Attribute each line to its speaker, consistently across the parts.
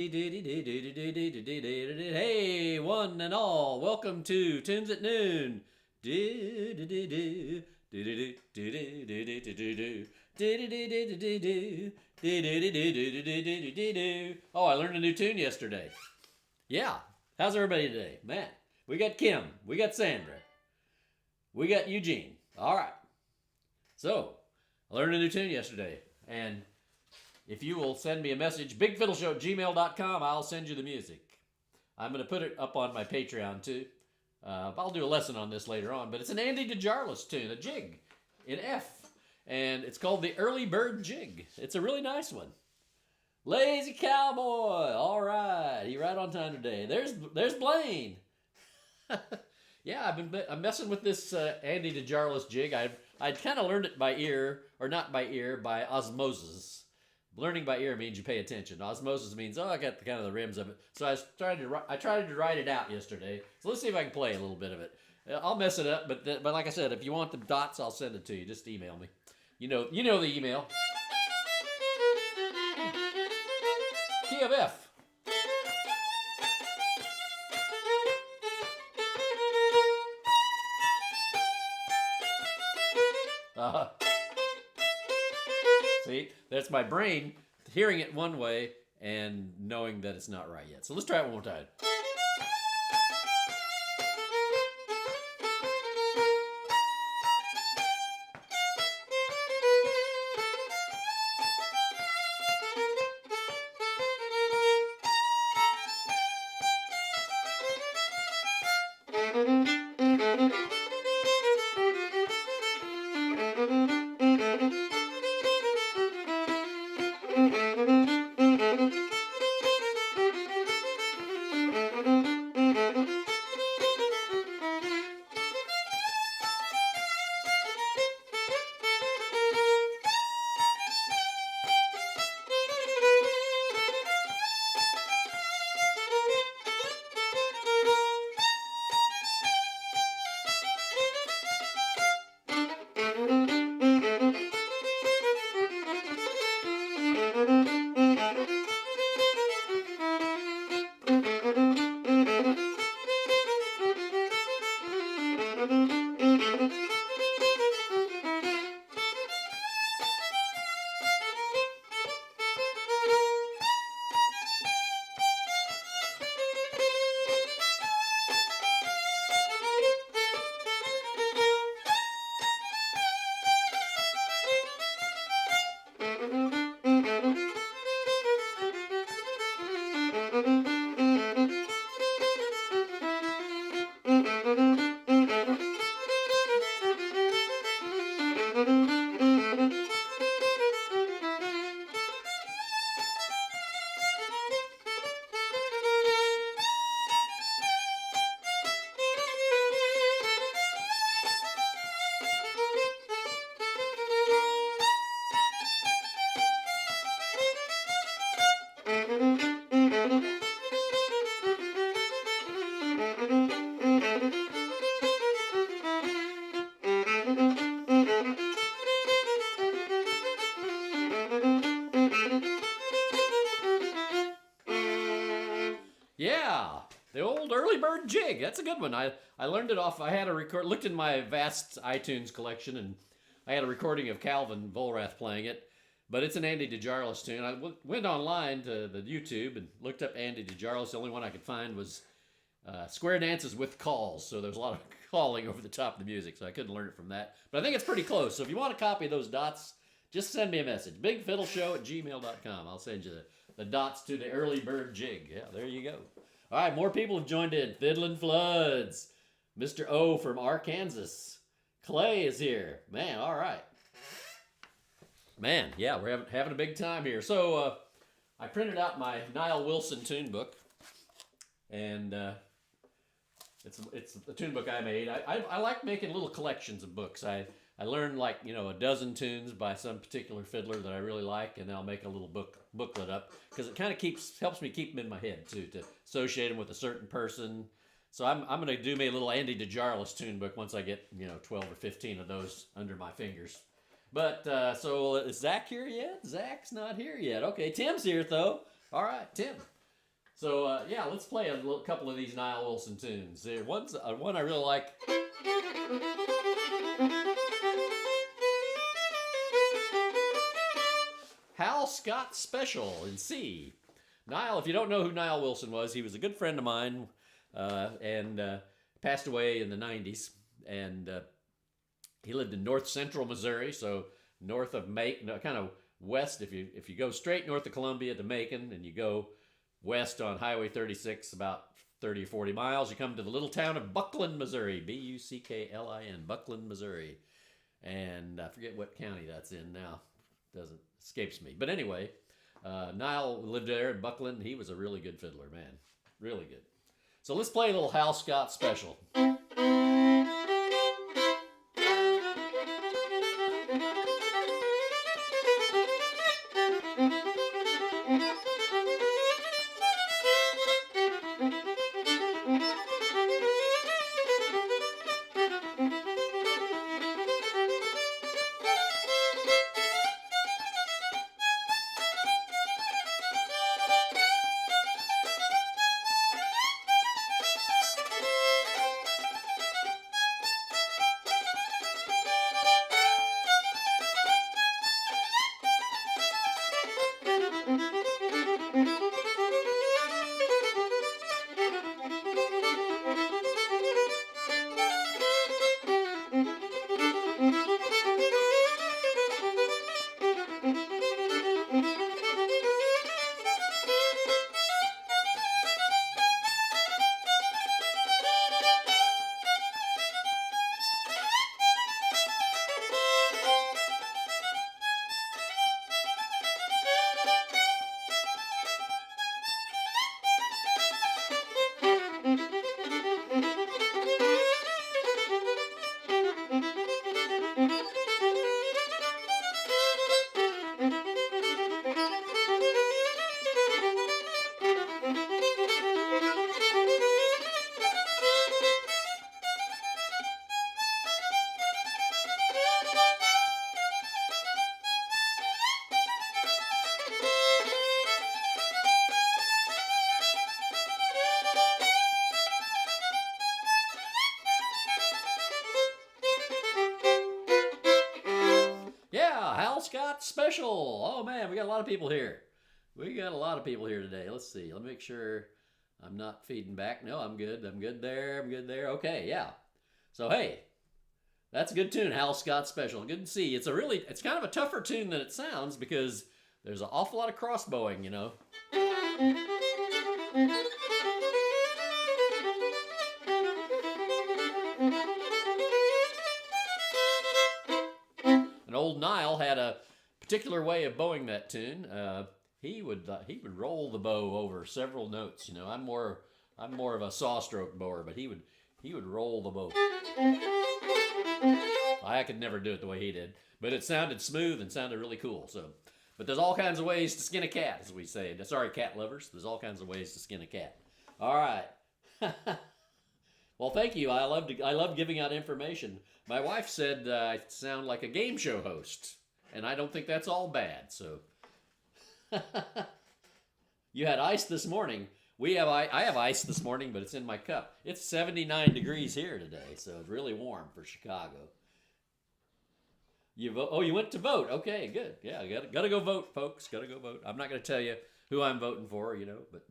Speaker 1: Hey, one and all, welcome to Tunes at Noon. Oh, I learned a new tune yesterday. Yeah, how's everybody today? Man, we got Kim, we got Sandra, we got Eugene. All right, so I learned a new tune yesterday, and if you will send me a message, bigfiddleshow@gmail.com, I'll send you the music. I'm going to put it up on my Patreon too. I'll do a lesson on this later on, but it's an Andy DeJarlis tune, a jig in F, and it's called the Early Bird Jig. It's a really nice one. Lazy Cowboy, all right, he right on time today. There's Blaine. Yeah, I'm messing with this Andy DeJarlis jig. I'd kind of learned it by ear, or not by ear, by osmosis. Learning by ear means you pay attention. Osmosis means, I got the kind of the rims of it. So I tried to write it out yesterday. So let's see if I can play a little bit of it. I'll mess it up, but like I said, if you want the dots, I'll send it to you. Just email me. You know the email. Key of F. See, that's my brain hearing it one way and knowing that it's not right yet. So let's try it one more time. Yeah, the old early bird jig. That's a good one. I learned it off. I had a looked in my vast iTunes collection, and I had a recording of Calvin Volrath playing it. But it's an Andy DeJarlis tune. I went online to the YouTube and looked up Andy DeJarlis. The only one I could find was Square Dances with Calls. So there's a lot of calling over the top of the music, so I couldn't learn it from that. But I think it's pretty close. So if you want a copy of those dots, just send me a message. bigfiddleshow@gmail.com. I'll send you the dots to the early bird jig. Yeah, there you go. All right, more people have joined in. Fiddlin' Floods. Mr. O from Arkansas. Clay is here. Man, all right. Man, yeah, we're having a big time here. So I printed out my Niall Wilson tune book, and it's a tune book I made. I like making little collections of books. I learned like a dozen tunes by some particular fiddler that I really like, and I'll make a little booklet up because it kind of helps me keep them in my head too, to associate them with a certain person. So I'm going to do me a little Andy DeJarlis tune book once I get 12 or 15 of those under my fingers. But so is Zach here yet? Zach's not here yet. Okay, Tim's here though. All right, Tim. So yeah, let's play a couple of these Niall Wilson tunes. One's one I really like. Hal Scott Special in C. Niall, if you don't know who Niall Wilson was, he was a good friend of mine, and passed away in the 90s. And he lived in north central Missouri, so north of Macon, kind of west. If you go straight north of Columbia to Macon, and you go west on Highway 36 about 30 or 40 miles, you come to the little town of Buckland, Missouri. Bucklin, Buckland, Missouri. And I forget what county that's in now. Doesn't escapes me. But anyway, Niall lived there in Buckland. He was a really good fiddler, man. Really good. So let's play a little Hal Scott Special. Scott Special. Oh man, we got a lot of people here. We got a lot of people here today. Let's see. Let me make sure I'm not feeding back. No, I'm good. I'm good there. I'm good there. Okay, yeah. So hey, that's a good tune, Hal Scott Special. Good to see. It's kind of a tougher tune than it sounds because there's an awful lot of crossbowing, you know. And old Niall had a particular way of bowing that tune. He would roll the bow over several notes. You know, I'm more of a saw stroke bower, but he would roll the bow. I could never do it the way he did, but it sounded smooth and sounded really cool. So, but there's all kinds of ways to skin a cat, as we say. Sorry, cat lovers. There's all kinds of ways to skin a cat. All right. Well, thank you. I love giving out information. My wife said I sound like a game show host, and I don't think that's all bad. So, you had ice this morning. I have ice this morning, but it's in my cup. It's 79 degrees here today, so it's really warm for Chicago. You vote? Oh, you went to vote. Okay, good. Yeah, gotta go vote, folks. Gotta go vote. I'm not gonna tell you who I'm voting for, you know, but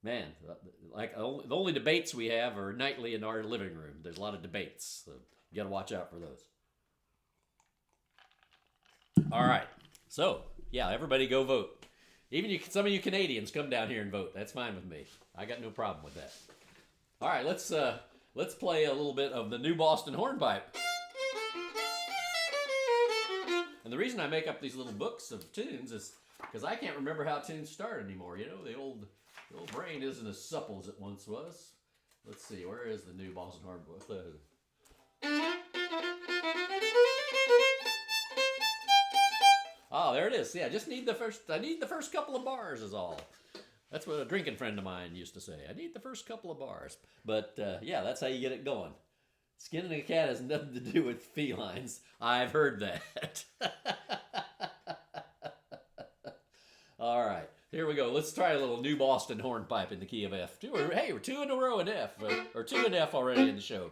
Speaker 1: man, like the only debates we have are nightly in our living room. There's a lot of debates, so you gotta watch out for those. All right, so yeah, everybody go vote. Even some of you Canadians, come down here and vote. That's fine with me. I got no problem with that. All right, let's play a little bit of the New Boston Hornpipe. And the reason I make up these little books of tunes is because I can't remember how tunes start anymore. You know, the old brain isn't as supple as it once was. Let's see, where is the New Boston Hornpipe? Oh, there it is. Yeah, I need the first couple of bars is all. That's what a drinking friend of mine used to say. I need the first couple of bars. But yeah, that's how you get it going. Skinning a cat has nothing to do with felines. I've heard that. All right. Here we go. Let's try a little New Boston hornpipe in the key of F. Hey, we're 2 in a row in F, or 2 in F already in the show.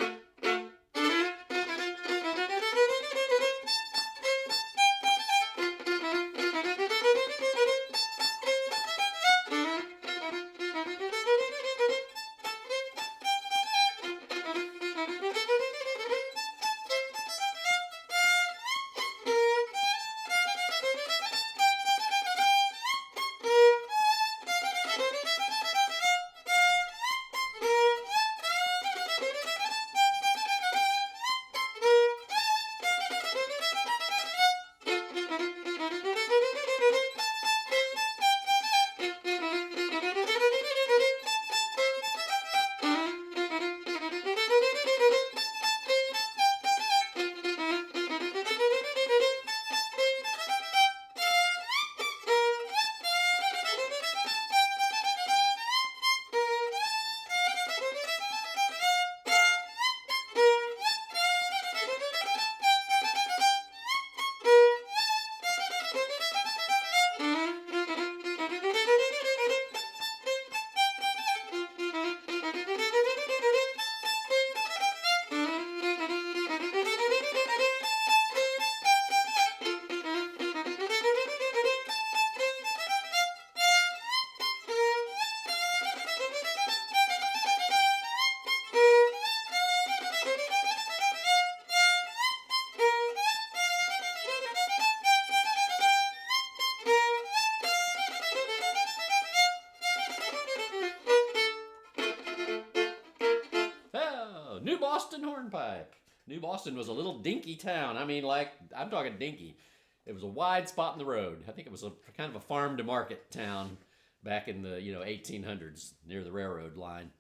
Speaker 1: New Boston hornpipe. New Boston was a little dinky town. I mean, like, I'm talking dinky. It was a wide spot in the road. I think it was a kind of a farm to market town back in the 1800s near the railroad line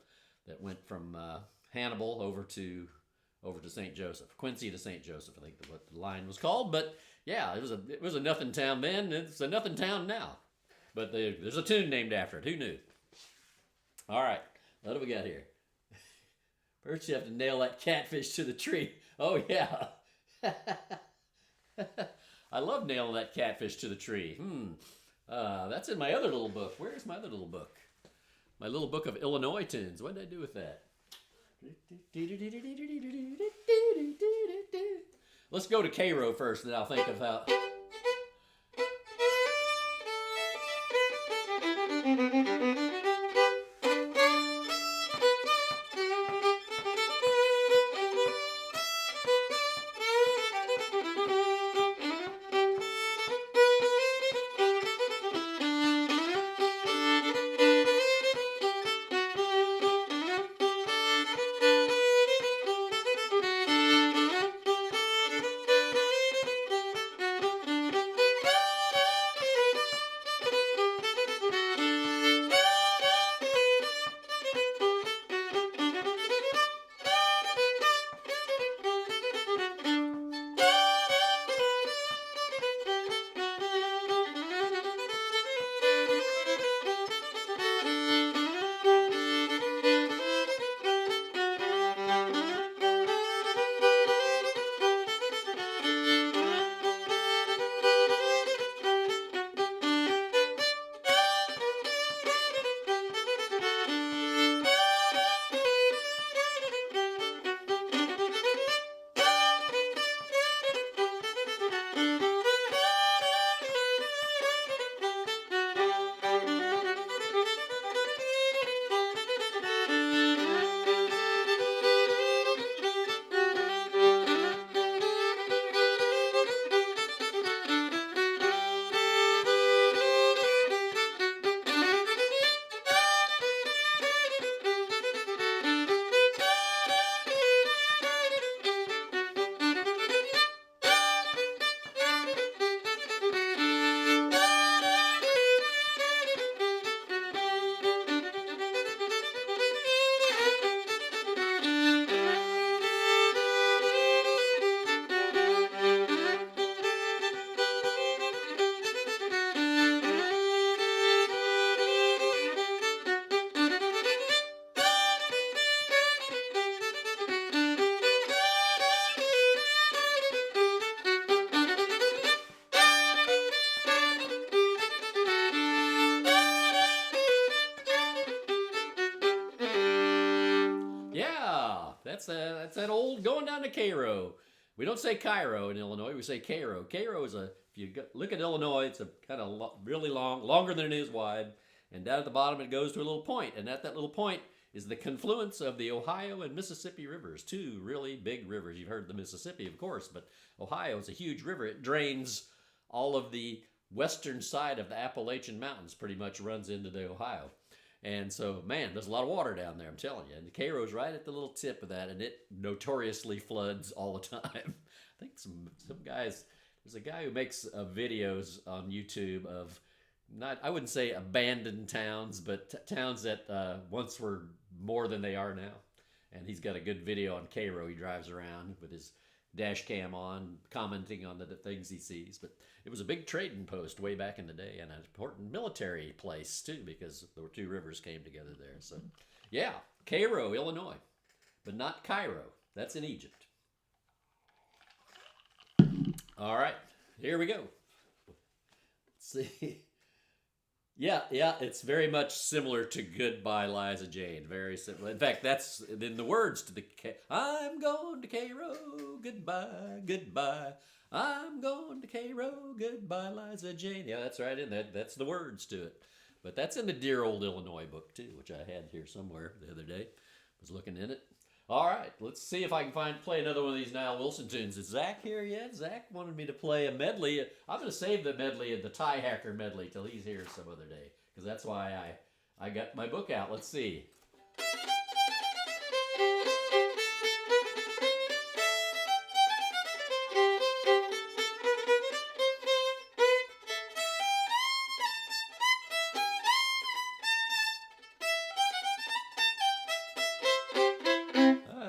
Speaker 1: that went from Hannibal over to St. Joseph, Quincy to St. Joseph. I think what the line was called. But yeah, it was a nothing town then. It's a nothing town now. But there's a tune named after it. Who knew? All right, what do we got here? First, you have to nail that catfish to the tree. Oh, yeah. I love nailing that catfish to the tree. That's in my other little book. Where's my other little book? My little book of Illinois tunes. What did I do with that? Let's go to Cairo first, and then I'll think of how... Yeah, that's that old going down to Cairo. We don't say Cairo in Illinois. We say Cairo. Cairo is if you look at Illinois, it's a kind of really long, longer than it is wide. And down at the bottom, it goes to a little point. And at that little point is the confluence of the Ohio and Mississippi rivers, two really big rivers. You've heard the Mississippi, of course, but Ohio is a huge river. It drains all of the western side of the Appalachian Mountains, pretty much runs into the Ohio. And so, man, there's a lot of water down there, I'm telling you. And the Cairo's right at the little tip of that, and it notoriously floods all the time. I think some guys, there's a guy who makes videos on YouTube of I wouldn't say abandoned towns, but towns that once were more than they are now. And he's got a good video on Cairo. He drives around with his dash cam on, commenting on the things he sees. But it was a big trading post way back in the day, and an important military place too, because the two rivers came together there. So, yeah, Cairo, Illinois, but not Cairo. That's in Egypt. All right, here we go. Let's see. Yeah, it's very much similar to Goodbye, Liza Jane. Very similar. In fact, that's in the words to the I'm going to Cairo, goodbye, goodbye. I'm going to Cairo, goodbye, Liza Jane. Yeah, that's right in that. That's the words to it. But that's in the Dear Old Illinois book, too, which I had here somewhere the other day. Was looking in it. All right, let's see if I can play another one of these Niall Wilson tunes. Is Zach here yet? Zach wanted me to play a medley. I'm going to save the medley, the Tie Hacker medley, till he's here some other day, because that's why I got my book out. Let's see.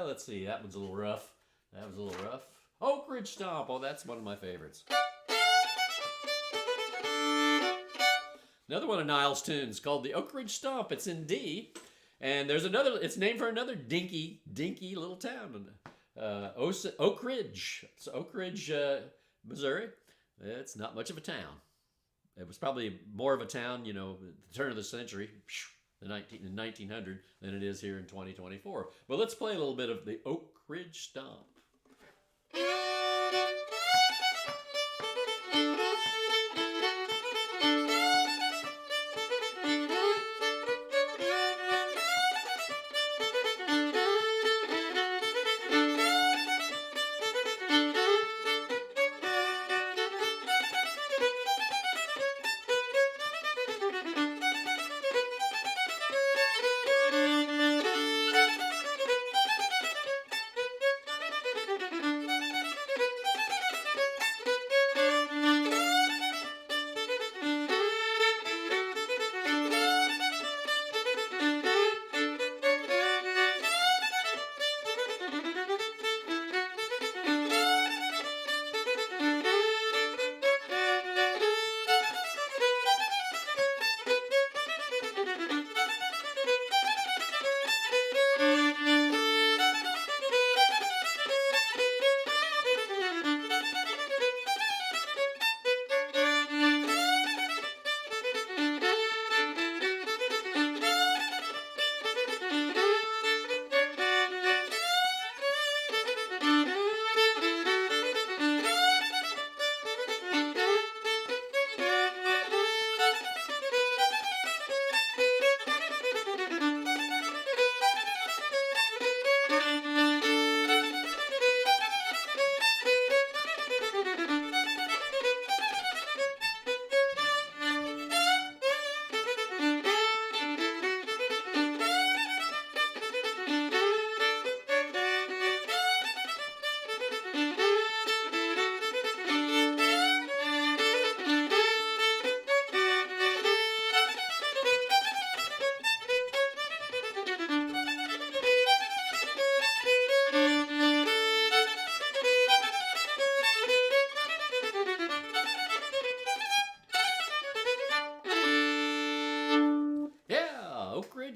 Speaker 1: Let's see, that one's a little rough. That was a little rough. Oak Ridge Stomp. Oh, that's one of my favorites. Another one of Niall's tunes called the Oak Ridge Stomp. It's in D. And there's another, it's named for another dinky little town. Oak Ridge. It's Oak Ridge, Missouri. It's not much of a town. It was probably more of a town, at the turn of the century. In 1900 than it is here in 2024. But let's play a little bit of the Oak Ridge Stomp.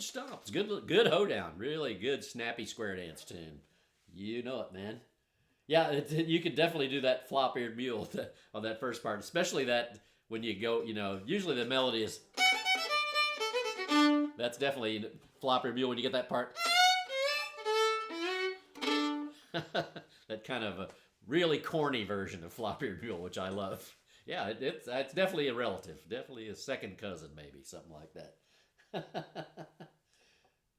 Speaker 1: Stomp. It's good hoedown. Really good snappy square dance tune. You know it, man. Yeah, you could definitely do that flop-eared mule on that first part, especially that when you go, usually the melody is, that's definitely flop-eared mule when you get that part. That kind of a really corny version of Flop-Eared Mule, which I love. Yeah, it's definitely a relative, definitely a second cousin, maybe something like that.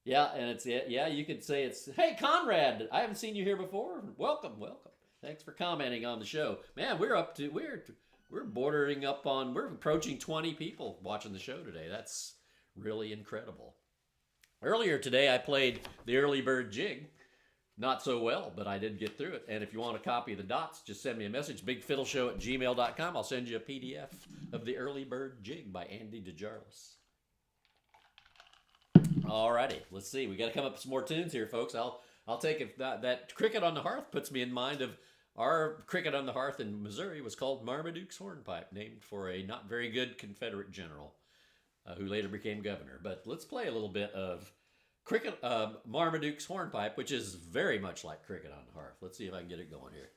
Speaker 1: Yeah, and yeah, you could say it's, hey Conrad, I haven't seen you here before. Welcome, welcome. Thanks for commenting on the show, man. We're bordering up on, we're approaching 20 people watching the show today. That's really incredible. Earlier today, I played the early bird jig. Not so well, but I did get through it. And if you want a copy of the dots, just send me a message, bigfiddleshow@gmail.com. I'll send you a PDF of the early bird jig by Andy DeJarlis. Alrighty, let's see. We got to come up with some more tunes here, folks. I'll take if that Cricket on the Hearth puts me in mind of our Cricket on the Hearth in Missouri was called Marmaduke's Hornpipe, named for a not very good Confederate general who later became governor. But let's play a little bit of Cricket, Marmaduke's Hornpipe, which is very much like Cricket on the Hearth. Let's see if I can get it going here.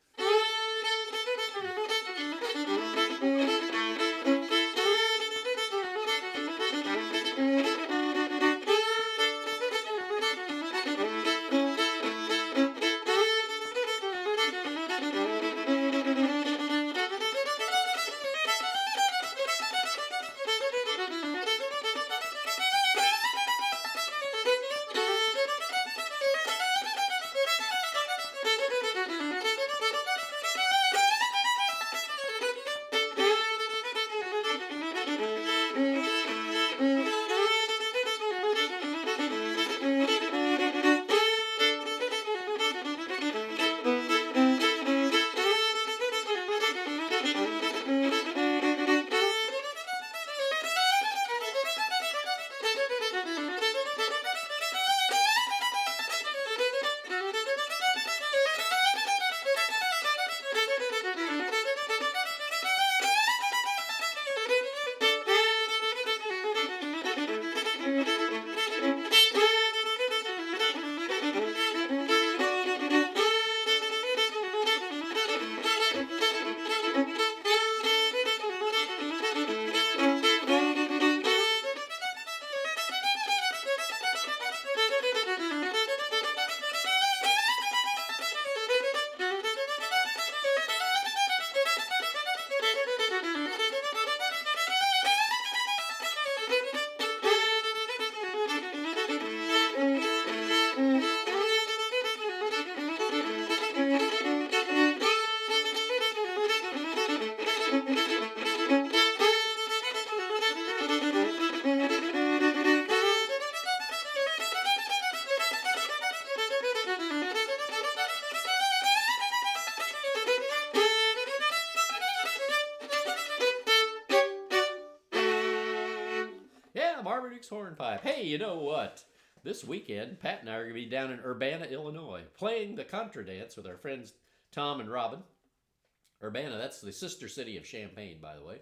Speaker 1: Marmaduke's Hornpipe. Hey, you know what? This weekend, Pat and I are going to be down in Urbana, Illinois, playing the contra dance with our friends Tom and Robin. Urbana, that's the sister city of Champaign, by the way.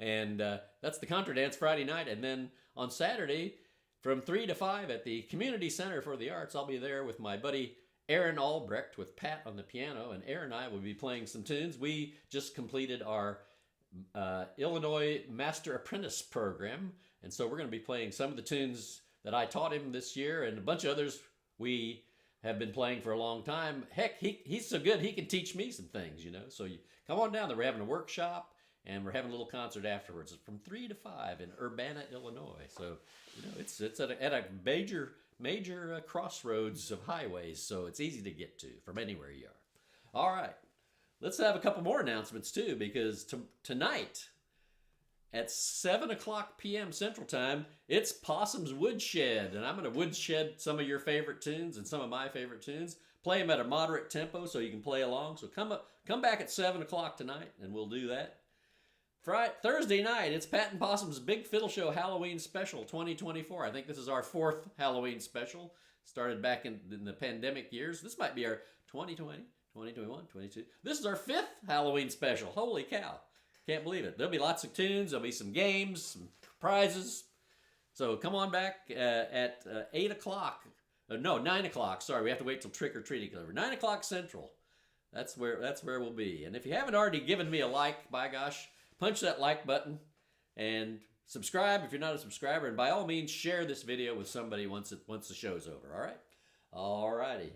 Speaker 1: And that's the contra dance Friday night. And then on Saturday, from 3 to 5 at the Community Center for the Arts, I'll be there with my buddy Aaron Albrecht with Pat on the piano. And Aaron and I will be playing some tunes. We just completed our Illinois Master Apprentice program. And so we're going to be playing some of the tunes that I taught him this year and a bunch of others we have been playing for a long time. Heck, he's so good he can teach me some things, you know. So you come on down there. We're having a workshop and we're having a little concert afterwards. It's from 3 to 5 in Urbana, Illinois. So, you know, it's at a major crossroads of highways, so it's easy to get to from anywhere you are. All right. Let's have a couple more announcements too, because tonight at 7 o'clock p.m. Central Time, it's Possum's Woodshed, and I'm going to woodshed some of your favorite tunes and some of my favorite tunes. Play them at a moderate tempo so you can play along. So come back at 7 o'clock tonight, and we'll do that. Thursday night, it's Pat and Possum's Big Fiddle Show Halloween Special 2024. I think this is our 4th Halloween special. Started back in the pandemic years. This might be our 2020, 2021, 22. This is our 5th Halloween special. Holy cow. Can't believe it. There'll be lots of tunes. There'll be some games, some prizes. So come on back at 8 o'clock. No, 9 o'clock. Sorry, we have to wait till trick-or-treating is over. 9 o'clock Central. That's where we'll be. And if you haven't already given me a like, by gosh, punch that like button and subscribe if you're not a subscriber. And by all means, share this video with somebody once the show's over. All right? All righty.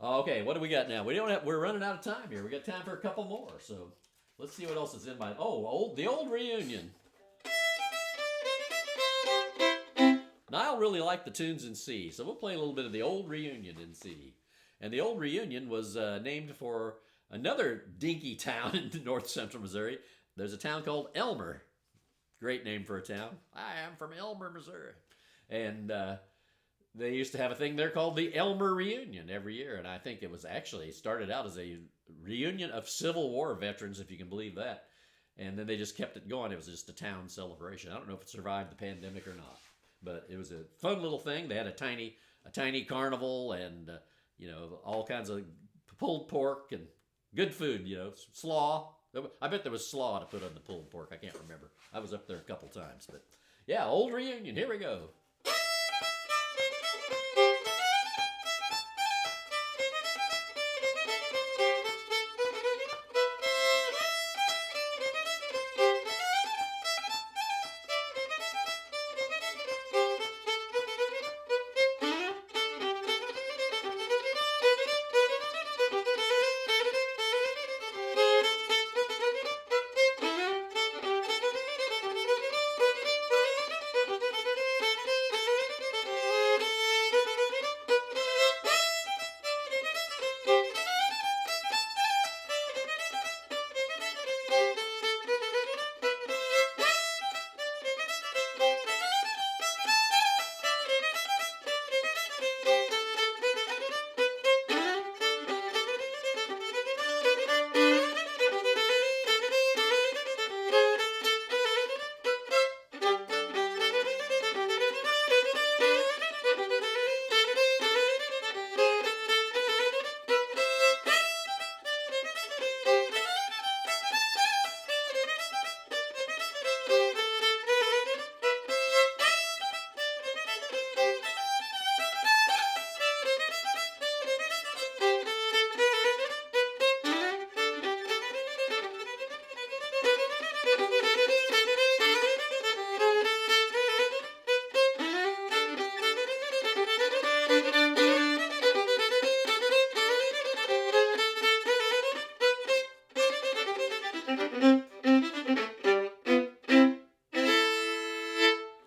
Speaker 1: Okay, what do we got now? We don't have. We're running out of time here. We got time for a couple more. So let's see what else is in my. Oh, the old reunion. Niall really liked the tunes in C, so we'll play a little bit of the old reunion in C. And the old reunion was named for another dinky town in north central Missouri. There's a town called Elmer. Great name for a town. I am from Elmer, Missouri. And they used to have a thing there called the Elmer Reunion every year. And I think it was actually started out as a reunion of Civil War veterans, if you can believe that. And then they just kept it going. It was just a town celebration. I don't know if it survived the pandemic or not. But it was a fun little thing. They had a tiny carnival and all kinds of pulled pork and good food. Slaw. I bet there was slaw to put on the pulled pork. I can't remember. I was up there a couple times, but yeah, old reunion. Here we go.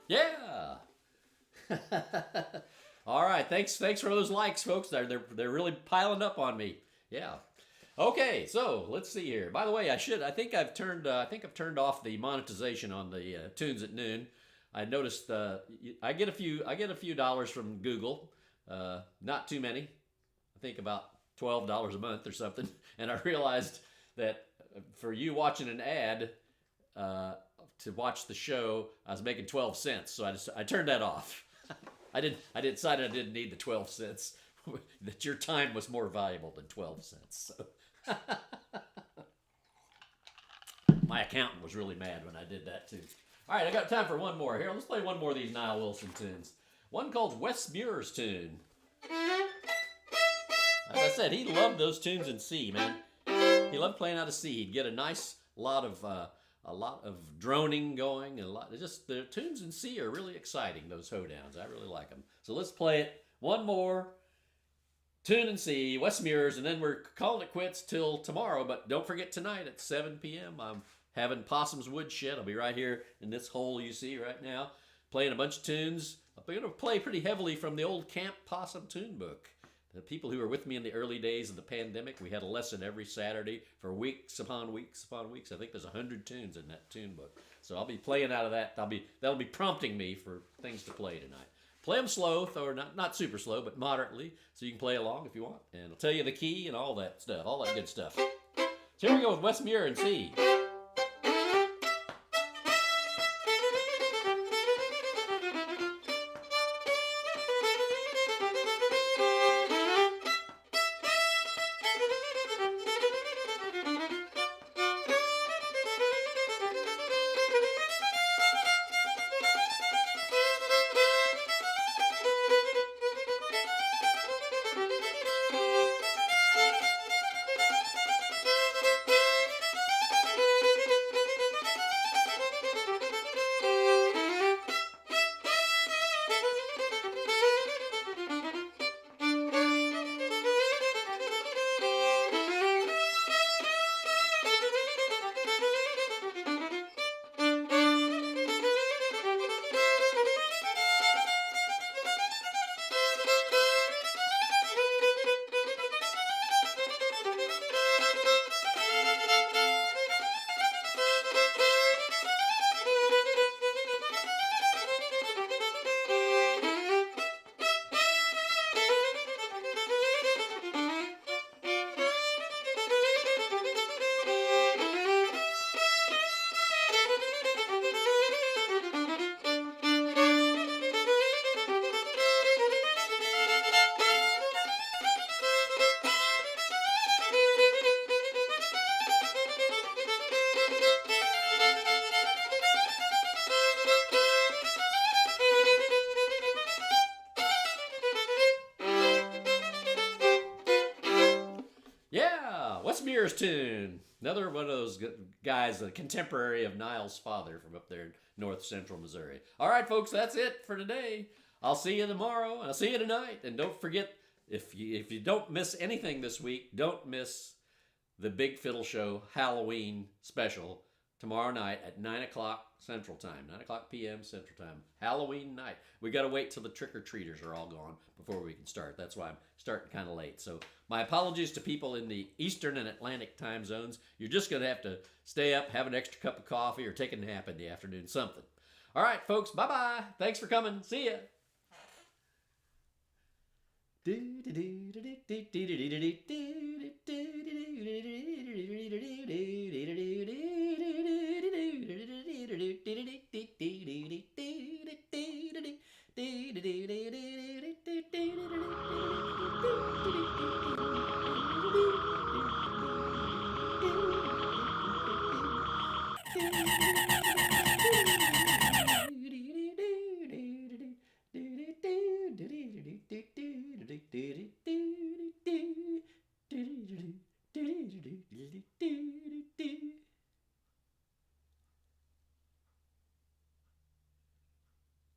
Speaker 1: Yeah. All right. Thanks for those likes, folks. They're really piling up on me. Yeah. Okay. So let's see here. By the way, I think I've turned off the monetization on the tunes at noon. I noticed I get a few dollars from Google. Not too many. I think about $12 a month or something. And I realized that for you watching an ad. To watch the show, I was making 12 cents, so I turned that off. I decided I didn't need the 12 cents. That your time was more valuable than 12 cents. So. My accountant was really mad when I did that too. All right, I got time for one more. Here, let's play one more of these Niall Wilson tunes. One called Wes Muir's tune. As I said, he loved those tunes in C, man. He loved playing out of C. He'd get a nice lot of droning going, and the tunes in C are really exciting, those hoedowns. I really like them. So let's play it. One more tune in C, Wes Muir's, and then we're calling it quits till tomorrow. But don't forget tonight at 7 p.m. I'm having Possum's Woodshed. I'll be right here in this hole you see right now, playing a bunch of tunes. I'm going to play pretty heavily from the old Camp Possum tune book. The people who were with me in the early days of the pandemic, we had a lesson every Saturday for weeks upon weeks upon weeks. I think there's 100 tunes in that tune book. So I'll be playing out of that. That'll be prompting me for things to play tonight. Play them slow, or not super slow, but moderately, so you can play along if you want. And I'll tell you the key and all that stuff, all that good stuff. So here we go with Wes Muir and C. Les Muir's tune. Another one of those guys, a contemporary of Niall's father from up there in north central Missouri. All right, folks, that's it for today. I'll see you tomorrow. I'll see you tonight. And don't forget, if you don't miss anything this week, don't miss the Big Fiddle Show Halloween special tomorrow night at 9 o'clock Central Time, 9 o'clock p.m. Central Time, Halloween night. We got to wait till the trick-or-treaters are all gone before we can start. That's why I'm starting kind of late. So my apologies to people in the Eastern and Atlantic time zones. You're just going to have to stay up, have an extra cup of coffee, or take a nap in the afternoon, something. All right, folks, bye-bye. Thanks for coming. See ya.